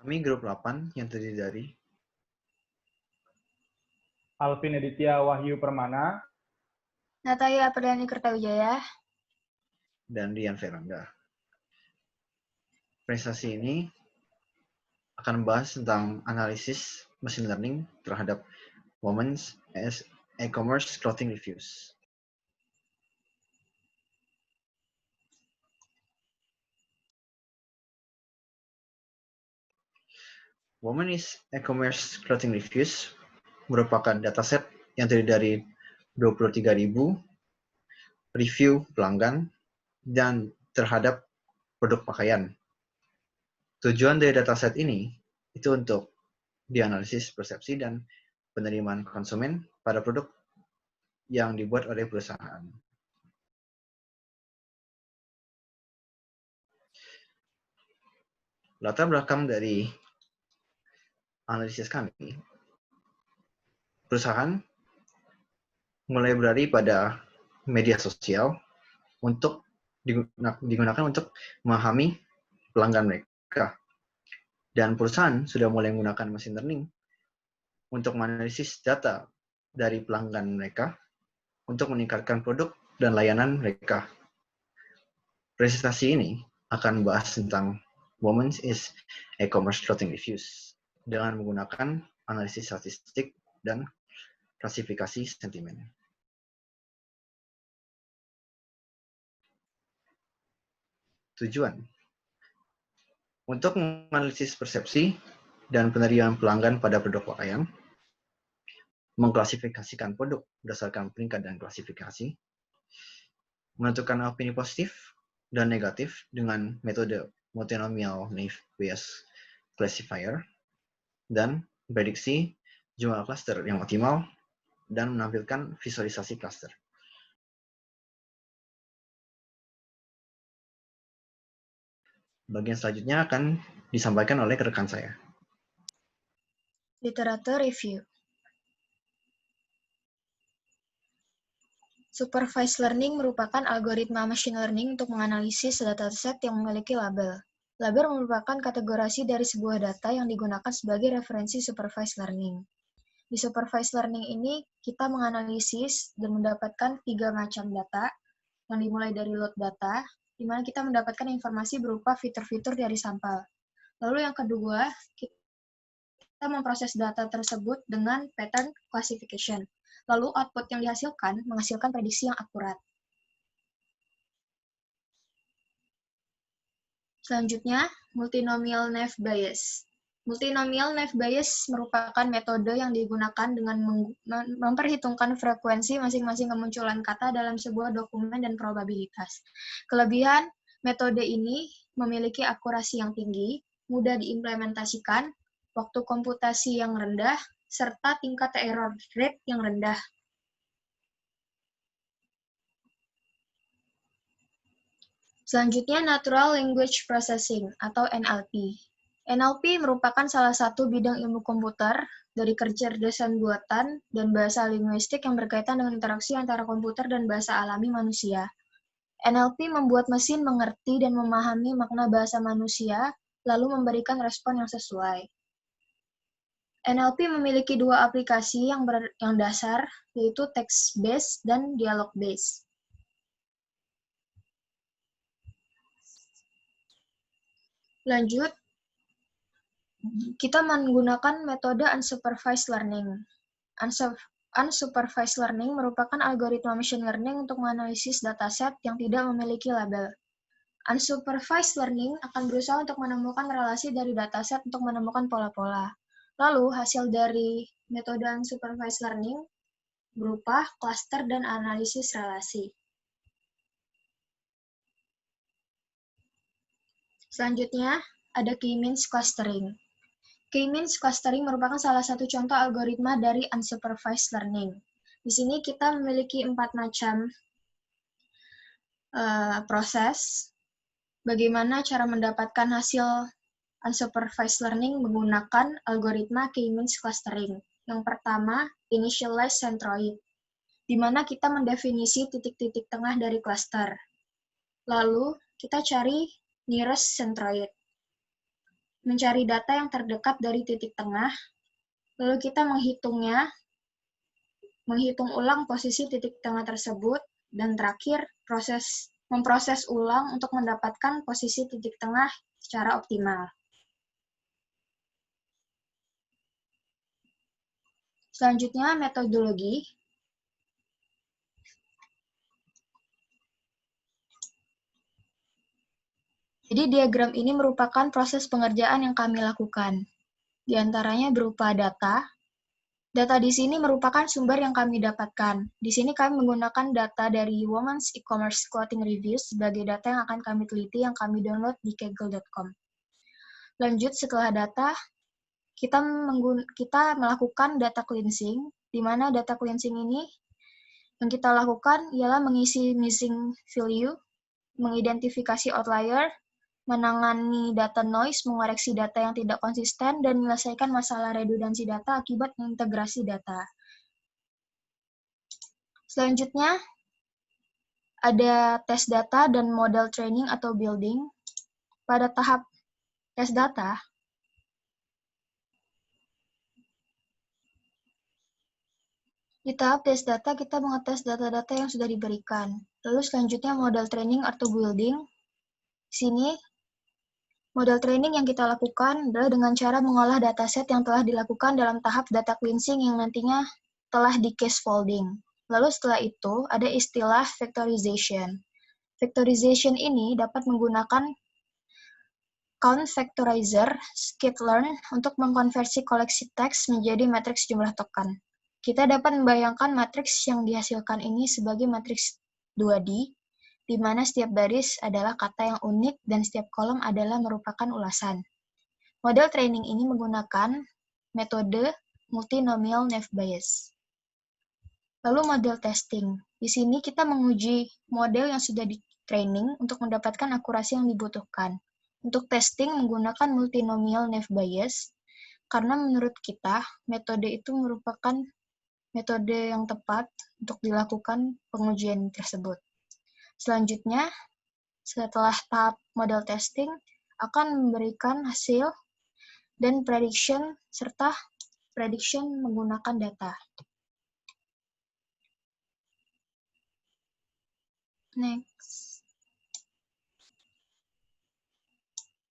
Kami grup 8 yang terdiri dari Alvin Aditya Wahyu Permana, Nataya Perdani Kertawijaya, dan Dian Veranda. Presentasi ini akan membahas tentang analisis machine learning terhadap Women's e-commerce clothing reviews. Women's e-commerce clothing reviews merupakan dataset yang terdiri dari 23.000 review pelanggan dan terhadap produk pakaian. Tujuan dari dataset ini itu untuk dianalisis persepsi dan penerimaan konsumen pada produk yang dibuat oleh perusahaan. Latar belakang dari analisis kami, perusahaan mulai berlari pada media sosial untuk digunakan untuk memahami pelanggan mereka. Dan perusahaan sudah mulai menggunakan machine learning untuk menganalisis data dari pelanggan mereka untuk meningkatkan produk dan layanan mereka. Presentasi ini akan membahas tentang Women's e-commerce clothing reviews dengan menggunakan analisis statistik dan klasifikasi sentimen. Tujuan untuk menganalisis persepsi dan penerimaan pelanggan pada produk pakaian, mengklasifikasikan produk berdasarkan peringkat dan klasifikasi, menentukan opini positif dan negatif dengan metode multinomial naive Bayes classifier, dan prediksi jumlah klaster yang optimal dan menampilkan visualisasi klaster. Bagian selanjutnya akan disampaikan oleh rekan saya. Literatur Review. Supervised learning merupakan algoritma machine learning untuk menganalisis dataset yang memiliki label. Label merupakan kategori dari sebuah data yang digunakan sebagai referensi supervised learning. Di supervised learning ini, kita menganalisis dan mendapatkan 3 macam data, yang dimulai dari load data, di mana kita mendapatkan informasi berupa fitur-fitur dari sampel. Lalu yang kedua, kita memproses data tersebut dengan pattern classification. Lalu output yang dihasilkan menghasilkan prediksi yang akurat. Selanjutnya, multinomial naive Bayes. Multinomial naive Bayes merupakan metode yang digunakan dengan memperhitungkan frekuensi masing-masing kemunculan kata dalam sebuah dokumen dan probabilitas. Kelebihan metode ini memiliki akurasi yang tinggi, mudah diimplementasikan, waktu komputasi yang rendah, serta tingkat error rate yang rendah. Selanjutnya, Natural Language Processing atau NLP. NLP merupakan salah satu bidang ilmu komputer dari kecerdasan buatan dan bahasa linguistik yang berkaitan dengan interaksi antara komputer dan bahasa alami manusia. NLP membuat mesin mengerti dan memahami makna bahasa manusia, lalu memberikan respon yang sesuai. NLP memiliki 2 aplikasi yang dasar, yaitu text-based dan dialog-based. Lanjut, kita menggunakan metode unsupervised learning. Unsupervised learning merupakan algoritma machine learning untuk menganalisis dataset yang tidak memiliki label. Unsupervised learning akan berusaha untuk menemukan relasi dari dataset untuk menemukan pola-pola. Lalu, hasil dari metode unsupervised learning berupa klaster dan analisis relasi. Selanjutnya, ada K-means clustering. K-means clustering merupakan salah satu contoh algoritma dari unsupervised learning. Di sini kita memiliki 4 macam proses. Bagaimana cara mendapatkan hasil unsupervised learning menggunakan algoritma K-means clustering. Yang pertama, initialize centroid, di mana kita mendefinisi titik-titik tengah dari cluster. Lalu, kita cari nearest centroid. mencari data yang terdekat dari titik tengah, lalu kita menghitung ulang posisi titik tengah tersebut, dan terakhir memproses ulang untuk mendapatkan posisi titik tengah secara optimal. Selanjutnya, metodologi. Jadi diagram ini merupakan proses pengerjaan yang kami lakukan. Di antaranya berupa data. Data di sini merupakan sumber yang kami dapatkan. Di sini kami menggunakan data dari Women's E-commerce Clothing Reviews sebagai data yang akan kami teliti yang kami download di kaggle.com. Lanjut, setelah data, kita melakukan data cleansing, di mana data cleansing ini yang kita lakukan ialah mengisi missing value, mengidentifikasi outlier, menangani data noise, mengoreksi data yang tidak konsisten, dan menyelesaikan masalah redundansi data akibat integrasi data. Selanjutnya, ada tes data dan model training atau building. Pada tahap tes data, di tahap tes data kita mengetes data-data yang sudah diberikan. Lalu selanjutnya model training atau building. Di sini, model training yang kita lakukan adalah dengan cara mengolah dataset yang telah dilakukan dalam tahap data cleansing yang nantinya telah di case folding. Lalu setelah itu, ada istilah vectorization. Vectorization ini dapat menggunakan count vectorizer, sklearn, untuk mengkonversi koleksi teks menjadi matriks jumlah token. Kita dapat membayangkan matriks yang dihasilkan ini sebagai matriks 2D, di mana setiap baris adalah kata yang unik dan setiap kolom adalah merupakan ulasan. Model training ini menggunakan metode multinomial naive Bayes. Lalu model testing. Di sini kita menguji model yang sudah di-training untuk mendapatkan akurasi yang dibutuhkan. Untuk testing menggunakan multinomial naive Bayes, karena menurut kita metode itu merupakan metode yang tepat untuk dilakukan pengujian tersebut. Selanjutnya, setelah tahap model testing, akan memberikan hasil dan prediction serta prediction menggunakan data. Next.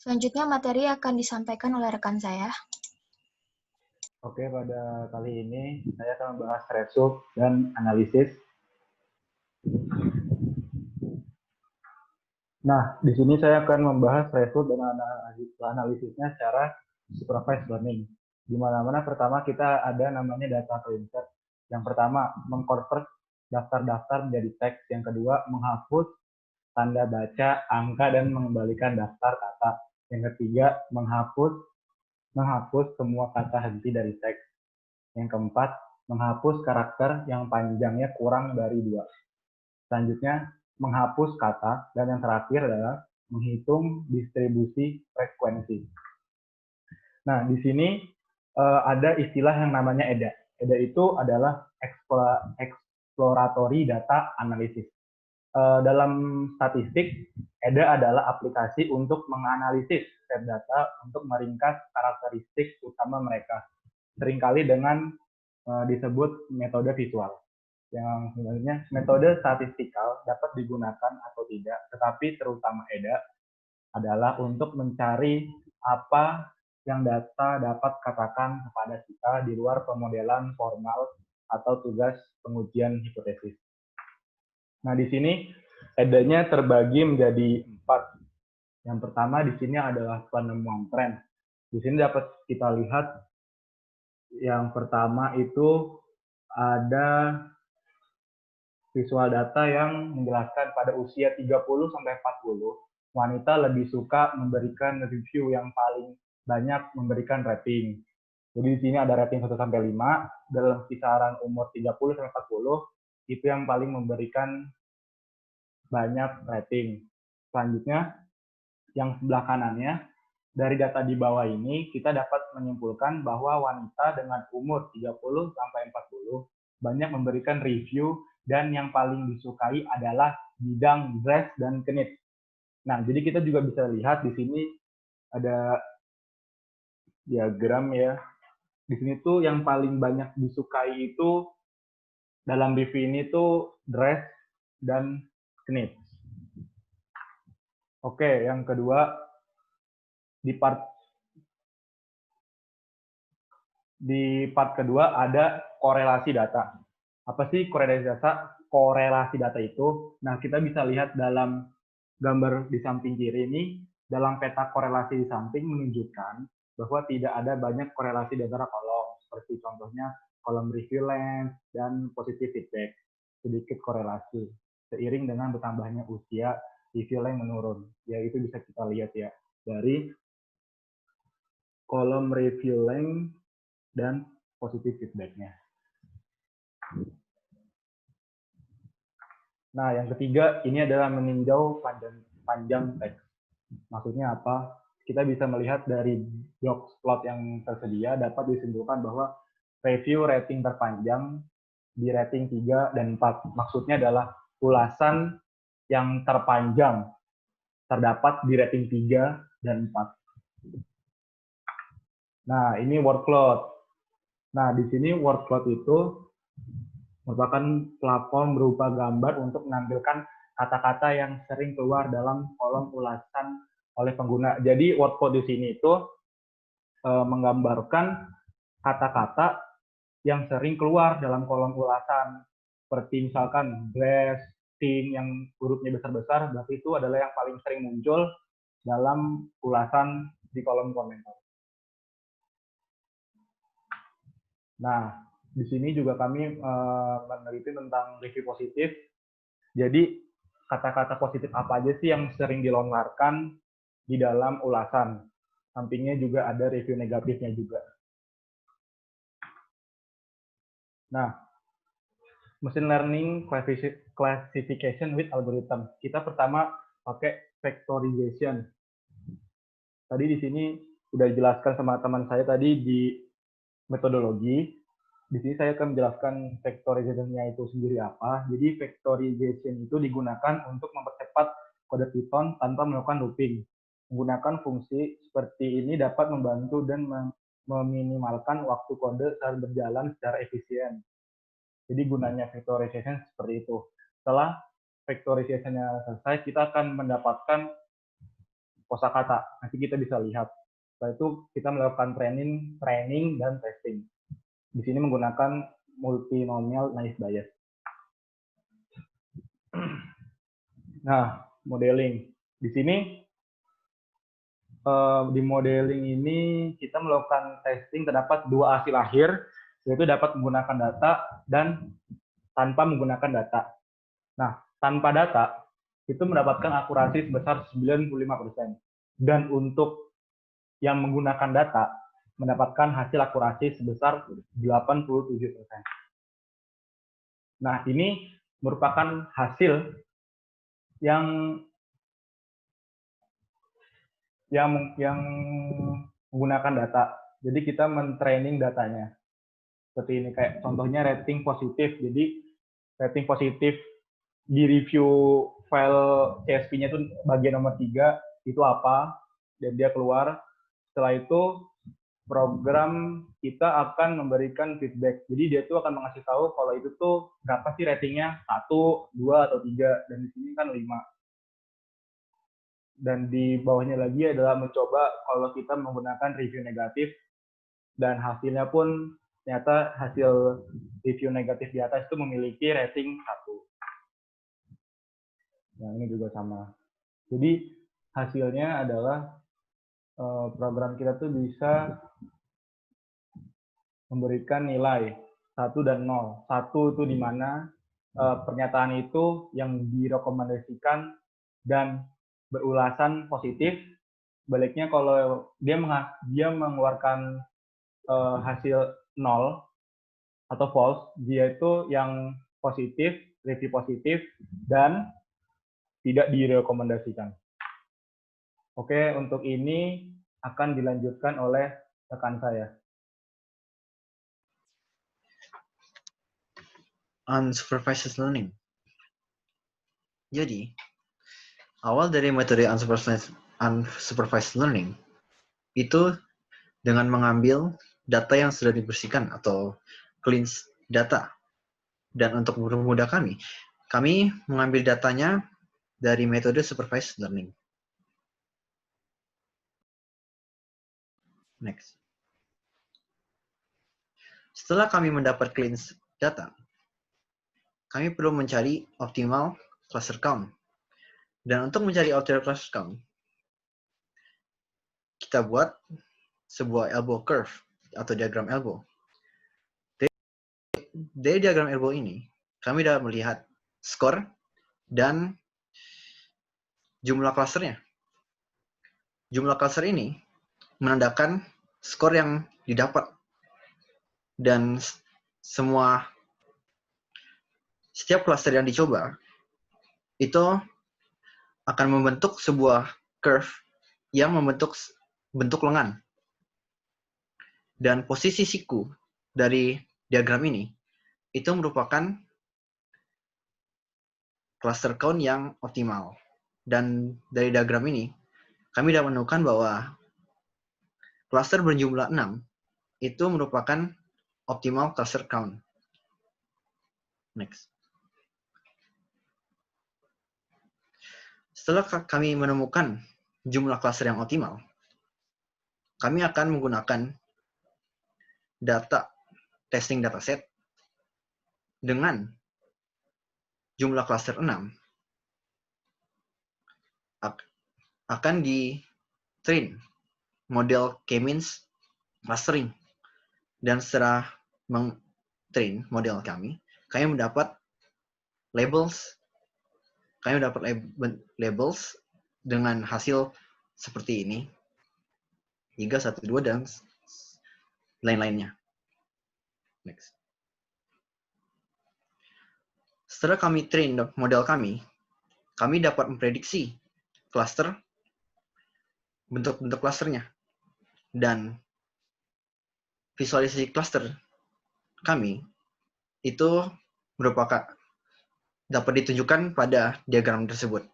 Selanjutnya materi akan disampaikan oleh rekan saya. Oke, pada kali ini saya akan membahas result dan analisis. Nah, di sini saya akan membahas result dan analisisnya secara supervised learning. Di mana-mana pertama kita ada namanya data cleanser. Yang pertama, mengkonvert daftar-daftar menjadi teks. Yang kedua, menghapus tanda baca, angka, dan mengembalikan daftar kata. Yang ketiga, menghapus semua kata henti dari teks. Yang keempat, menghapus karakter yang panjangnya kurang dari 2. Selanjutnya, menghapus kata, dan yang terakhir adalah menghitung distribusi frekuensi. Nah, di sini ada istilah yang namanya EDA. EDA itu adalah exploratory data analysis. Dalam statistik, EDA adalah aplikasi untuk menganalisis set data untuk meringkas karakteristik utama mereka. Seringkali dengan disebut metode visual. Yang sebenarnya metode statistikal dapat digunakan atau tidak, tetapi terutama EDA adalah untuk mencari apa yang data dapat katakan kepada kita di luar pemodelan formal atau tugas pengujian hipotesis. Nah, di sini EDA-nya terbagi menjadi 4. Yang pertama di sini adalah penemuan tren. Di sini dapat kita lihat yang pertama itu ada visual data yang menjelaskan pada usia 30-40, wanita lebih suka memberikan review yang paling banyak memberikan rating. Jadi di sini ada rating 1-5, dalam kisaran umur 30-40, itu yang paling memberikan banyak rating. Selanjutnya, yang sebelah kanannya, dari data di bawah ini, kita dapat menyimpulkan bahwa wanita dengan umur 30-40 banyak memberikan review dan yang paling disukai adalah bidang dress dan knit. Nah, jadi kita juga bisa lihat di sini ada diagram ya. Di sini tuh yang paling banyak disukai itu dalam review ini tuh dress dan knit. Oke, yang kedua di part kedua ada korelasi data. Apa sih korelasi data? Korelasi data itu, nah kita bisa lihat dalam gambar di samping kiri ini, dalam peta korelasi di samping menunjukkan bahwa tidak ada banyak korelasi di antara kolom, seperti contohnya kolom review length dan positive feedback, sedikit korelasi. Seiring dengan bertambahnya usia, review length menurun. Ya, itu bisa kita lihat ya dari kolom review length dan positive feedback-nya. Nah, yang ketiga ini adalah meninjau panjang teks. Maksudnya apa? Kita bisa melihat dari box plot yang tersedia dapat disimpulkan bahwa review rating terpanjang di rating 3 dan 4. Maksudnya adalah ulasan yang terpanjang terdapat di rating 3 dan 4. Nah, ini workload. Nah, di sini workload itu merupakan platform berupa gambar untuk menampilkan kata-kata yang sering keluar dalam kolom ulasan oleh pengguna. Jadi workload di sini itu menggambarkan kata-kata yang sering keluar dalam kolom ulasan. Seperti misalkan dress, thing yang hurufnya besar-besar, berarti itu adalah yang paling sering muncul dalam ulasan di kolom komentar. Nah, di sini juga kami meneliti tentang review positif. Jadi, kata-kata positif apa aja sih yang sering dilontarkan di dalam ulasan. Sampingnya juga ada review negatifnya juga. Nah, machine learning classification with algorithm. Kita pertama pakai factorization. Tadi di sini sudah dijelaskan sama teman saya tadi di metodologi. Di sini saya akan menjelaskan factorization-nya itu sendiri apa. Jadi factorization itu digunakan untuk mempercepat kode Python tanpa melakukan looping. Menggunakan fungsi seperti ini dapat membantu dan meminimalkan waktu kode saat berjalan secara efisien. Jadi gunanya factorization seperti itu. Setelah factorization-nya selesai, kita akan mendapatkan kosakata. Nanti kita bisa lihat. Setelah itu kita melakukan training dan testing. Di sini menggunakan multinomial naive Bayes. Nah, modeling. Di sini di modeling ini kita melakukan testing terdapat dua hasil akhir, yaitu dapat menggunakan data dan tanpa menggunakan data. Nah, tanpa data itu mendapatkan akurasi sebesar 95%. Dan untuk yang menggunakan data mendapatkan hasil akurasi sebesar 87%. Nah, ini merupakan hasil yang menggunakan data. Jadi kita men-training datanya. Seperti ini, kayak contohnya rating positif. Jadi rating positif di review file CSV-nya itu bagian nomor 3, itu apa, dan dia keluar. Setelah itu program kita akan memberikan feedback. Jadi dia tuh akan mengasih tahu kalau itu tuh berapa sih ratingnya, 1, 2, atau 3, dan di sini kan 5. Dan di bawahnya lagi adalah mencoba kalau kita menggunakan review negatif, dan hasilnya pun ternyata hasil review negatif di atas itu memiliki rating 1. Nah, ini juga sama. Jadi hasilnya adalah program kita tuh bisa memberikan nilai 1 dan 0. 1 itu di mana pernyataan itu yang direkomendasikan dan berulasan positif. Baliknya kalau dia mengeluarkan hasil 0 atau false, dia itu yang positif, review positif, dan tidak direkomendasikan. Oke, untuk ini akan dilanjutkan oleh rekan saya. Unsupervised learning. Jadi, awal dari metode unsupervised learning itu dengan mengambil data yang sudah dibersihkan atau cleanse data. Dan untuk mempermudah kami mengambil datanya dari metode supervised learning. Next. Setelah kami mendapat cleanse data, kami perlu mencari optimal cluster count. Dan untuk mencari optimal cluster count, kita buat sebuah elbow curve atau diagram elbow. Dari diagram elbow ini, kami dapat melihat skor dan jumlah klasternya. Jumlah klaster ini menandakan skor yang didapat. Dan setiap klaster yang dicoba, itu akan membentuk sebuah curve yang membentuk bentuk lengan. Dan posisi siku dari diagram ini, itu merupakan cluster count yang optimal. Dan dari diagram ini, kami dapat menemukan bahwa cluster berjumlah 6 itu merupakan optimal cluster count. Next. Setelah kami menemukan jumlah cluster yang optimal, kami akan menggunakan data testing dataset dengan jumlah cluster 6 akan di-train model K-means clustering. Dan setelah meng-train model kami mendapat labels. Kami mendapat labels dengan hasil seperti ini. 3, 1, 2, dan lain-lainnya. Next. Setelah kami train model kami dapat memprediksi cluster, bentuk-bentuk clusternya. Dan visualisasi cluster kami itu dapat ditunjukkan pada diagram tersebut.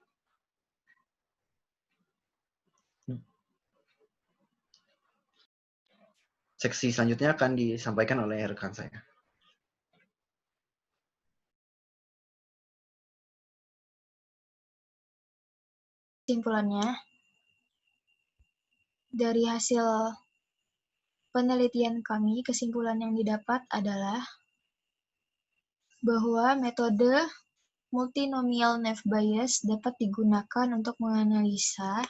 Seksi selanjutnya akan disampaikan oleh rekan saya. Kesimpulannya, dari hasil penelitian kami, kesimpulan yang didapat adalah bahwa metode multinomial Naive Bayes dapat digunakan untuk menganalisa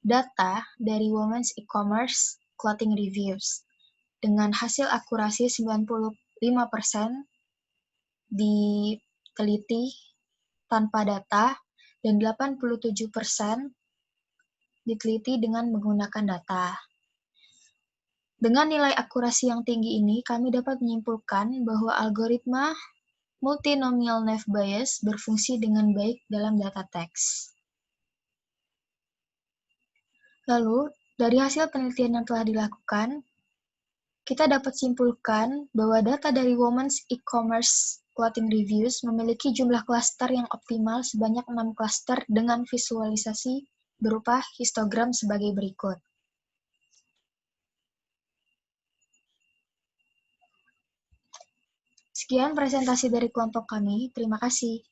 data dari Women's E-commerce clothing reviews dengan hasil akurasi 95% diteliti tanpa data dan 87% diteliti dengan menggunakan data. Dengan nilai akurasi yang tinggi ini, kami dapat menyimpulkan bahwa algoritma multinomial Naive Bayes berfungsi dengan baik dalam data teks. Lalu, dari hasil penelitian yang telah dilakukan, kita dapat simpulkan bahwa data dari Women's E-commerce clothing reviews memiliki jumlah klaster yang optimal sebanyak 6 klaster dengan visualisasi berupa histogram sebagai berikut. Sekian presentasi dari kelompok kami. Terima kasih.